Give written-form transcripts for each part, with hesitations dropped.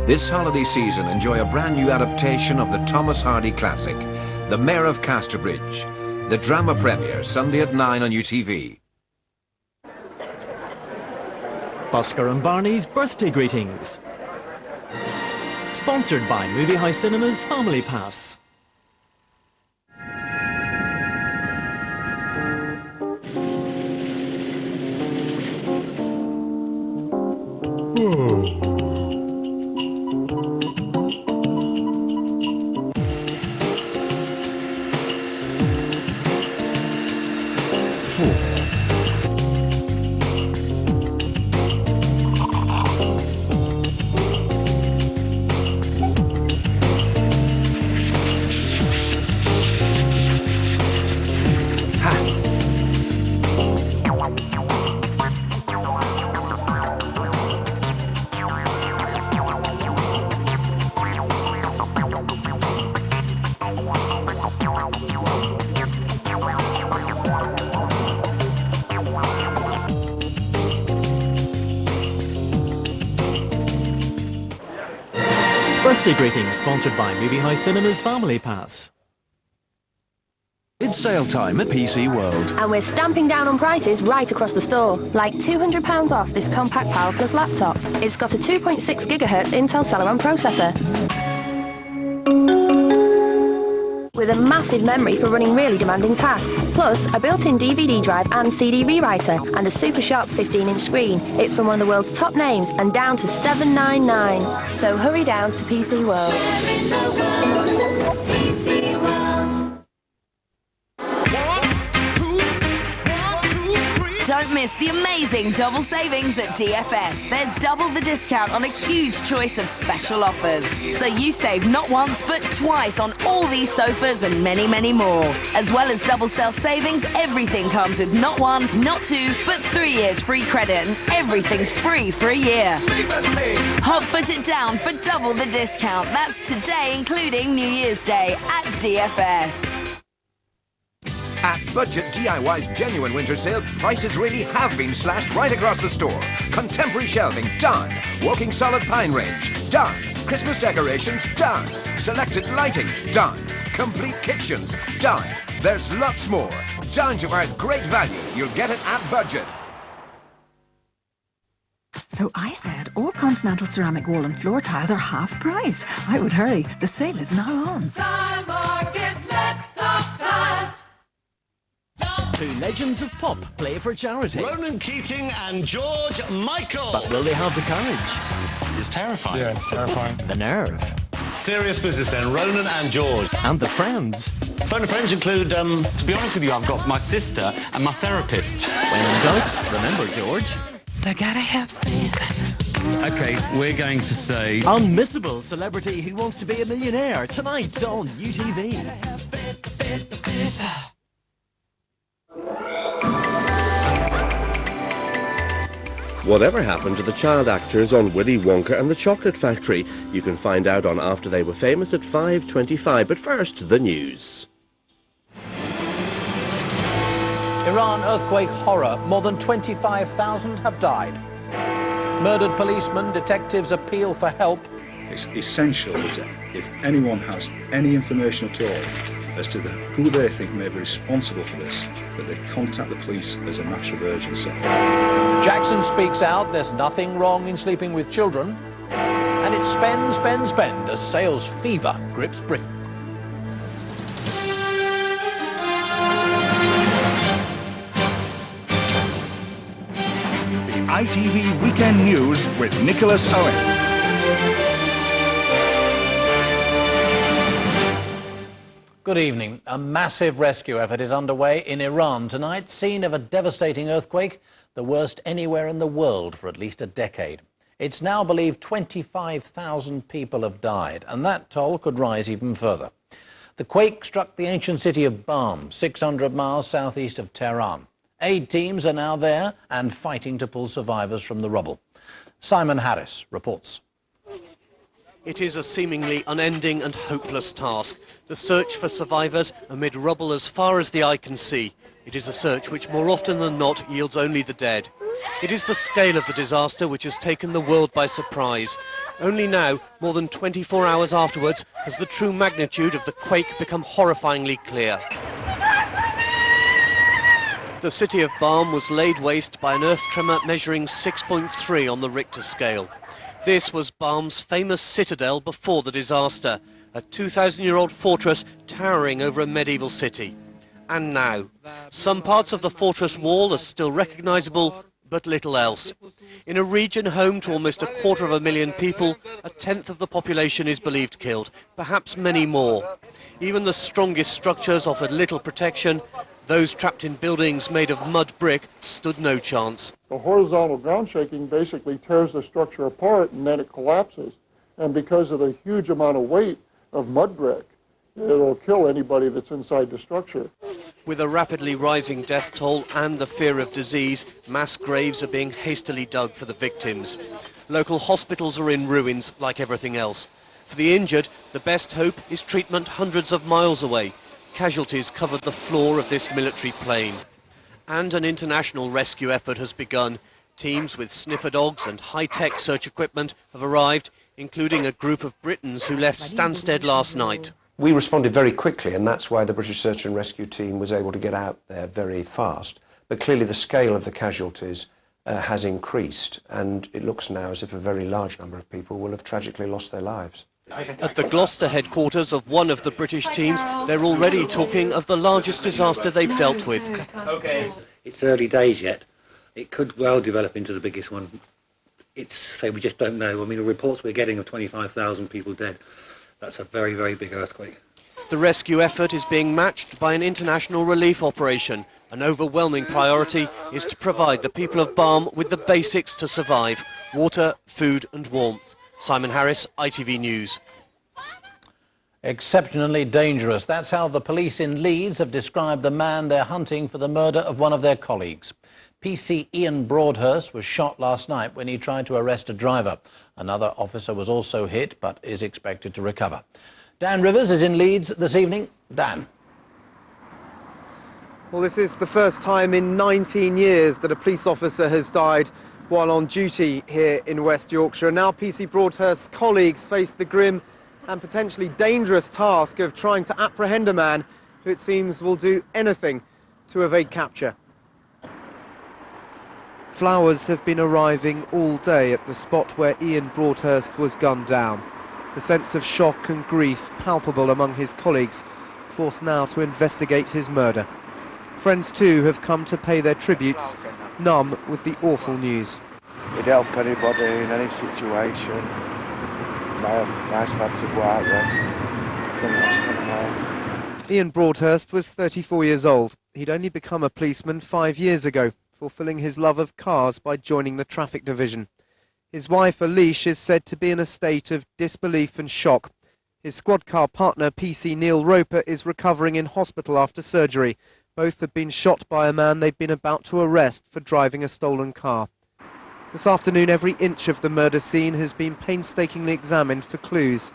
This holiday season, enjoy a brand new adaptation of the Thomas Hardy classic, The Mayor of Casterbridge. The drama premiere, Sunday at 9 on ITV. Busker and Barney's birthday greetings. Sponsored by Movie House Cinema's Family Pass. Birthday greetings sponsored by Movie House Cinema's Family Pass. It's sale time at PC World. And we're stamping down on prices right across the store. Like £200 off this compact Power Plus laptop. It's got a 2.6 GHz Intel Celeron processor. With a massive memory for running really demanding tasks. Plus, a built-in DVD drive and CD rewriter. And a super sharp 15-inch screen. It's from one of the world's top names and down to $799. So hurry down to PC World. PC World. Don't miss the amazing double savings at DFS. There's double the discount on a huge choice of special offers. So you save not once but twice on all these sofas and many, many more. As well as double sale savings, everything comes with not one, not two, but 3 years free credit and everything's free for a year. Hot foot it down for double the discount. That's today, including New Year's Day at DFS. At Budget DIY's genuine winter sale, prices really have been slashed right across the store. Contemporary shelving, done. Walking solid pine range, done. Christmas decorations, done. Selected lighting, done. Complete kitchens, done. There's lots more. Down to earth great value. You'll get it at Budget. So I said all Continental ceramic wall and floor tiles are half price. I would hurry. The sale is now on. Tile Market, let's talk tiles. Two legends of pop play for charity. Ronan Keating and George Michael. But will they have the courage? It's terrifying. Yeah, it's terrifying. The nerve? Serious business then, Ronan and George. And the friends? Phone of friends include, To be honest with you, I've got my sister and my therapist. When in doubt, remember, George. They gotta have faith. OK, we're going to say... Unmissable Celebrity Who Wants to Be a Millionaire, tonight on ITV. Whatever happened to the child actors on Willy Wonka and the Chocolate Factory? You can find out on After They Were Famous at 5:25. But first, the news. Iran earthquake horror. More than 25,000 have died. Murdered policemen, detectives appeal for help. It's essential that if anyone has any information at all as to who they think may be responsible for this, that they contact the police as a matter of urgency. Jackson speaks out. There's nothing wrong in sleeping with children. And it's spend, spend, spend as sales fever grips Britain. The ITV Weekend News with Nicholas Owen. Good evening. A massive rescue effort is underway in Iran tonight, scene of a devastating earthquake, the worst anywhere in the world for at least a decade. It's now believed 25,000 people have died, and that toll could rise even further. The quake struck the ancient city of Bam, 600 miles southeast of Tehran. Aid teams are now there and fighting to pull survivors from the rubble. Simon Harris reports. It is a seemingly unending and hopeless task. The search for survivors amid rubble as far as the eye can see. It is a search which more often than not yields only the dead. It is the scale of the disaster which has taken the world by surprise. Only now, more than 24 hours afterwards, has the true magnitude of the quake become horrifyingly clear. The city of Balm was laid waste by an earth tremor measuring 6.3 on the Richter scale. This was Balm's famous citadel before the disaster, a 2,000-year-old fortress towering over a medieval city. And now, some parts of the fortress wall are still recognisable, but little else. In a region home to almost 250,000 people, a tenth of the population is believed killed, perhaps many more. Even the strongest structures offered little protection. Those trapped in buildings made of mud brick stood no chance. The horizontal ground shaking basically tears the structure apart and then it collapses. And because of the huge amount of weight of mud brick, it'll kill anybody that's inside the structure. With a rapidly rising death toll and the fear of disease, mass graves are being hastily dug for the victims. Local hospitals are in ruins, like everything else. For the injured, the best hope is treatment hundreds of miles away. Casualties covered the floor of this military plane. And an international rescue effort has begun. Teams with sniffer dogs and high-tech search equipment have arrived, including a group of Britons who left Stansted last night. We responded very quickly, and that's why the British Search and Rescue Team was able to get out there very fast. But clearly the scale of the casualties has increased, and it looks now as if a very large number of people will have tragically lost their lives. At the Gloucester headquarters of one of the British teams, they're already talking of the largest disaster they've dealt with. Okay. It's early days yet. It could well develop into the biggest one. We just don't know. I mean, the reports we're getting of 25,000 people dead, that's a very, very big earthquake. The rescue effort is being matched by an international relief operation. An overwhelming priority is to provide the people of Balm with the basics to survive: water, food and warmth. Simon Harris, ITV News. Exceptionally dangerous. That's how the police in Leeds have described the man they're hunting for the murder of one of their colleagues. PC Ian Broadhurst was shot last night when he tried to arrest a driver. Another officer was also hit but is expected to recover. Dan Rivers is in Leeds this evening. Dan. Well, this is the first time in 19 years that a police officer has died while on duty here in West Yorkshire. And now PC Broadhurst's colleagues face the grim and potentially dangerous task of trying to apprehend a man who it seems will do anything to evade capture. Flowers have been arriving all day at the spot where Ian Broadhurst was gunned down. The sense of shock and grief palpable among his colleagues, forced now to investigate his murder. Friends too have come to pay their tributes, numb with the awful news. It'd help anybody in any situation. Nice lad to go out there. Ian Broadhurst was 34 years old. He'd only become a policeman 5 years ago, fulfilling his love of cars by joining the traffic division. His wife, Alish, is said to be in a state of disbelief and shock. His squad car partner, PC Neil Roper, is recovering in hospital after surgery. Both have been shot by a man they've been about to arrest for driving a stolen car. This afternoon, every inch of the murder scene has been painstakingly examined for clues.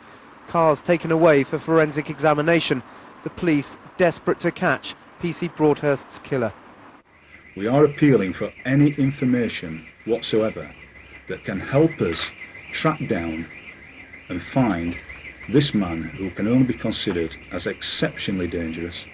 Cars taken away for forensic examination. The police desperate to catch PC Broadhurst's killer. We are appealing for any information whatsoever that can help us track down and find this man, who can only be considered as exceptionally dangerous.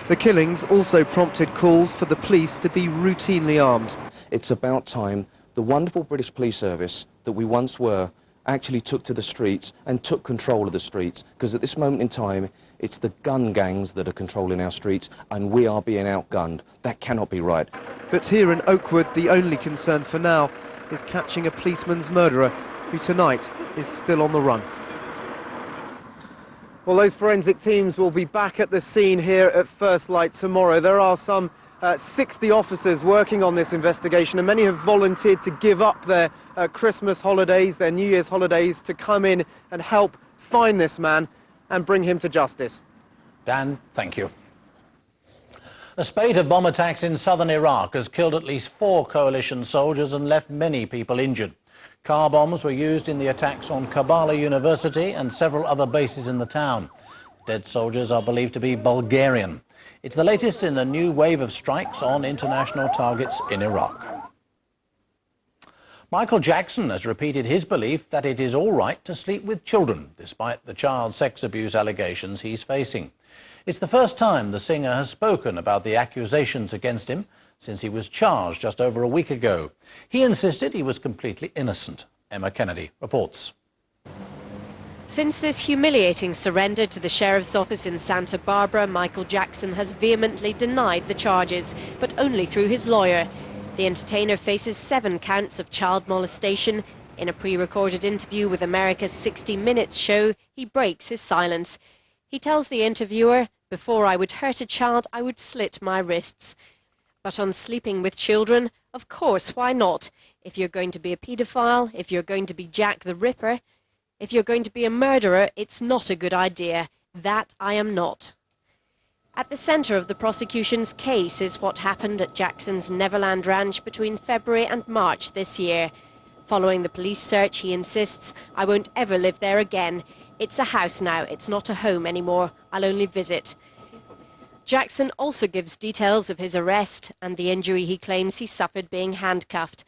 The killings also prompted calls for the police to be routinely armed. It's about time the wonderful British police service that we once were actually took to the streets and took control of the streets, because at this moment in time it's the gun gangs that are controlling our streets and we are being outgunned. That cannot be right. But here in Oakwood, the only concern for now is catching a policeman's murderer, who tonight is still on the run. Well, those forensic teams will be back at the scene here at first light tomorrow. There are some 60 officers working on this investigation, and many have volunteered to give up their Christmas holidays, their New Year's holidays, to come in and help find this man and bring him to justice. Dan, thank you. A spate of bomb attacks in southern Iraq has killed at least 4 coalition soldiers and left many people injured. Car bombs were used in the attacks on Kabbalah University and several other bases in the town. Dead soldiers are believed to be Bulgarian. It's the latest in a new wave of strikes on international targets in Iraq. Michael Jackson has repeated his belief that it is all right to sleep with children, despite the child sex abuse allegations he's facing. It's the first time the singer has spoken about the accusations against him since he was charged just over a week ago. He insisted he was completely innocent. Emma Kennedy reports. Since this humiliating surrender to the Sheriff's Office in Santa Barbara, Michael Jackson has vehemently denied the charges, but only through his lawyer. The entertainer faces 7 counts of child molestation. In a pre-recorded interview with America's 60 Minutes show, he breaks his silence. He tells the interviewer, "Before I would hurt a child, I would slit my wrists." But on sleeping with children, of course, why not? If you're going to be a paedophile, if you're going to be Jack the Ripper, if you're going to be a murderer, it's not a good idea. That I am not. At the centre of the prosecution's case is what happened at Jackson's Neverland Ranch between February and March this year. Following the police search, he insists, "I won't ever live there again. It's a house now, it's not a home anymore. I'll only visit." Jackson also gives details of his arrest and the injury he claims he suffered being handcuffed.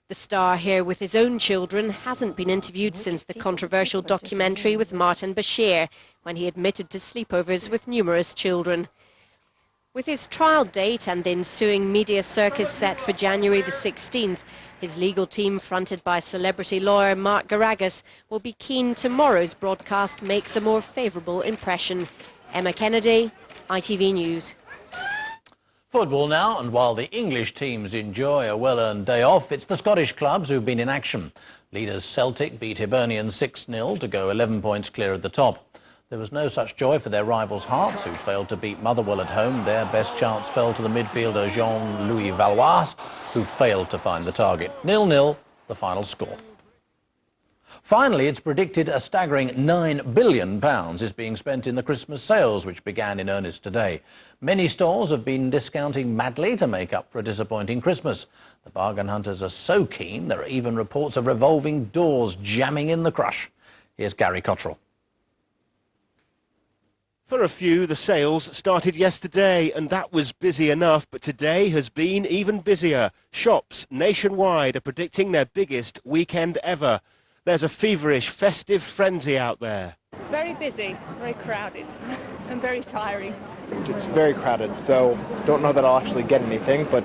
The star, here with his own children, hasn't been interviewed since the controversial documentary with Martin Bashir, when he admitted to sleepovers with numerous children. With his trial date and the ensuing media circus set for January the 16th, his legal team, fronted by celebrity lawyer Mark Garagas, will be keen tomorrow's broadcast makes a more favourable impression. Emma Kennedy, ITV News. Football now, and while the English teams enjoy a well-earned day off, it's the Scottish clubs who've been in action. Leaders Celtic beat Hibernian 6-0 to go 11 points clear at the top. There was no such joy for their rivals Hearts, who failed to beat Motherwell at home. Their best chance fell to the midfielder Jean-Louis Valois, who failed to find the target. 0-0, the final score. Finally, it's predicted a staggering £9 billion is being spent in the Christmas sales, which began in earnest today. Many stores have been discounting madly to make up for a disappointing Christmas. The bargain hunters are so keen, there are even reports of revolving doors jamming in the crush. Here's Gary Cottrell. For a few, the sales started yesterday, and that was busy enough, but today has been even busier. Shops nationwide are predicting their biggest weekend ever. There's a feverish, festive frenzy out there. Very busy, very crowded, and very tiring. It's very crowded, so don't know that I'll actually get anything, but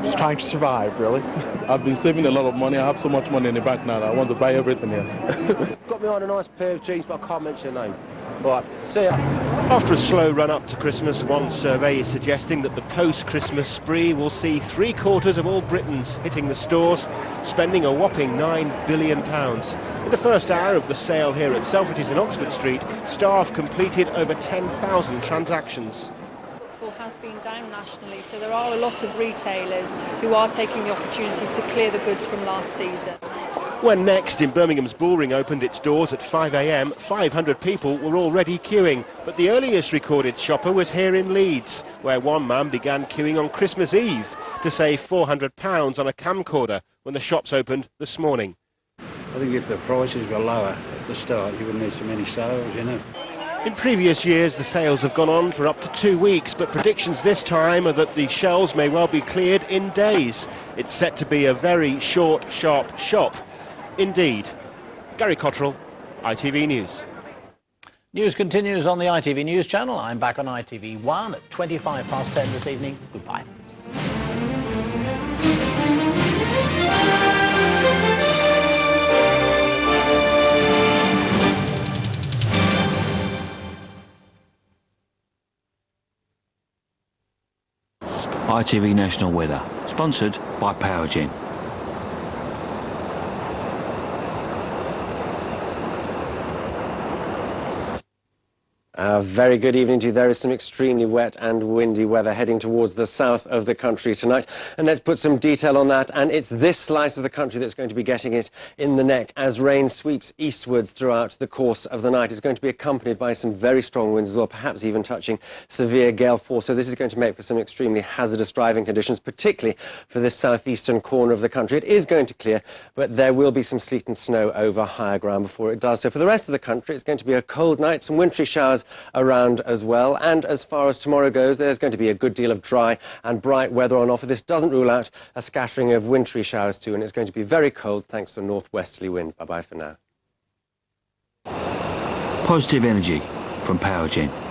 just trying to survive, really. I've been saving a lot of money. I have so much money in the bank now that I want to buy everything here. Got me on a nice pair of jeans, but I can't mention the name. Right, see ya. After a slow run up to Christmas, one survey is suggesting that the post-Christmas spree will see 3/4 of all Britons hitting the stores, spending a whopping £9 billion. In the first hour of the sale here at Selfridges in Oxford Street, staff completed over 10,000 transactions. Footfall has been down nationally, so there are a lot of retailers who are taking the opportunity to clear the goods from last season. When Next in Birmingham's Bullring opened its doors at 5 a.m, 500 people were already queuing. But the earliest recorded shopper was here in Leeds, where one man began queuing on Christmas Eve to save £400 on a camcorder when the shops opened this morning. I think if the prices were lower at the start, you wouldn't need so many sales, you know. In previous years, the sales have gone on for up to 2 weeks, but predictions this time are that the shelves may well be cleared in days. It's set to be a very short, sharp shop. Indeed. Gary Cottrell, ITV News. News continues on the ITV News channel. I'm back on ITV1 at 10:25 this evening. Goodbye. ITV National Weather, sponsored by Powergen. Very good evening to you. There is some extremely wet and windy weather heading towards the south of the country tonight. And let's put some detail on that. And it's this slice of the country that's going to be getting it in the neck as rain sweeps eastwards throughout the course of the night. It's going to be accompanied by some very strong winds as well, perhaps even touching severe gale force. So this is going to make for some extremely hazardous driving conditions, particularly for this southeastern corner of the country. It is going to clear, but there will be some sleet and snow over higher ground before it does. So for the rest of the country, it's going to be a cold night, some wintry showers around as well. And as far as tomorrow goes, there's going to be a good deal of dry and bright weather on offer. This doesn't rule out a scattering of wintry showers too, and it's going to be very cold thanks to a northwesterly wind. Bye-bye for now. Positive energy from Powergen.